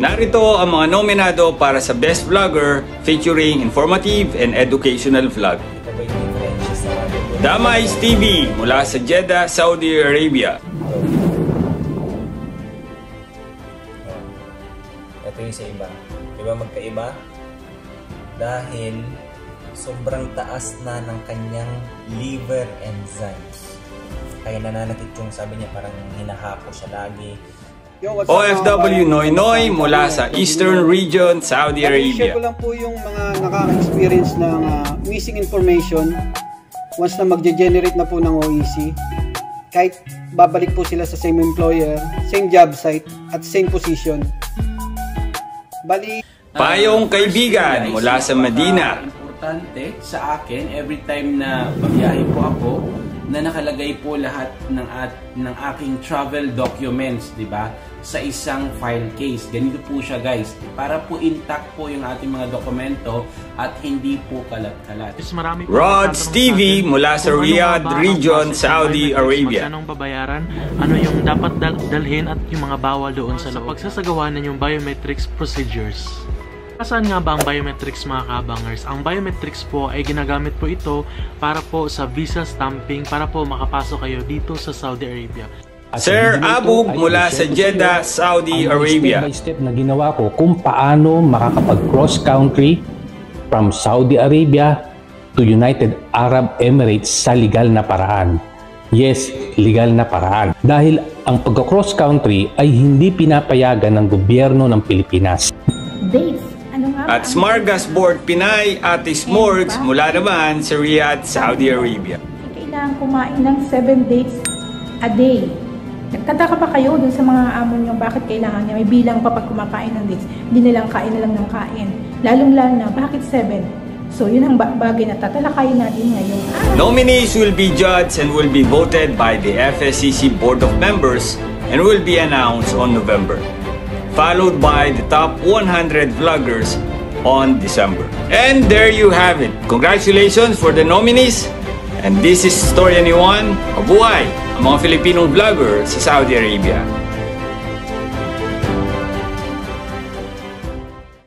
Narito ang mga nominado para sa Best Vlogger featuring informative and educational vlog. Damais TV mula sa Jeddah, Saudi Arabia. Ito yung sa iba. Diba magkaiba? Dahil sobrang taas na ng kanyang liver enzymes. Kaya nananakit yung sabi niya parang hinahapo siya lagi. OFW Noy Noy mula sa Eastern Region, Saudi Arabia. Share ko lang po yung mga nakaka-experience ng missing information once na magge-generate na po ng OEC. Kahit babalik po sila sa same employer, same job site, at same position. Bali, Payong kaibigan mula sa Medina. Importante sa akin every time na babiyahe po ako na nakalagay po lahat ng aking travel documents, di ba? Sa isang file case. Ganito po siya, guys. Para po intact po yung ating mga dokumento at hindi po kalat-kalat. Rods TV mula sa Riyadh Region, Saudi Arabia. Anong babayaran? Ano yung dapat dalhin at yung mga bawal doon sa pagsasagawa ng yung biometrics procedures? Saan nga ba ang biometrics, mga kabangers? Ang biometrics po ay ginagamit po ito para po sa visa stamping para po makapasok kayo dito sa Saudi Arabia. Sir Abug mula sa Jeddah, Saudi Arabia. Step by step na ginawa ko kung paano makakapag-cross country from Saudi Arabia to United Arab Emirates sa legal na paraan. Yes, legal na paraan. Dahil ang pagka-cross country ay hindi pinapayagan ng gobyerno ng Pilipinas. Dates. At Smorgasbord Pinay Ate Smorgs mula naman sa Riyadh, Saudi Arabia. Kailangan kumain ng 7 dates a day. Nagtataka pa kayo dun sa mga amo nyo bakit kailangan niya may bilang pa pag kumakain ng dates. Hindi nilang kain na lang ng kain. Lalong-lalo na, bakit 7? So yun ang bagay na tatalakayin natin ngayon. Nominees will be judged and will be voted by the FSCC Board of Members and will be announced on November, followed by the top 100 vloggers on December. And there you have it. Congratulations for the nominees. And this is Story Anyone. Mabuhay ang mga Filipinong vlogger sa Saudi Arabia.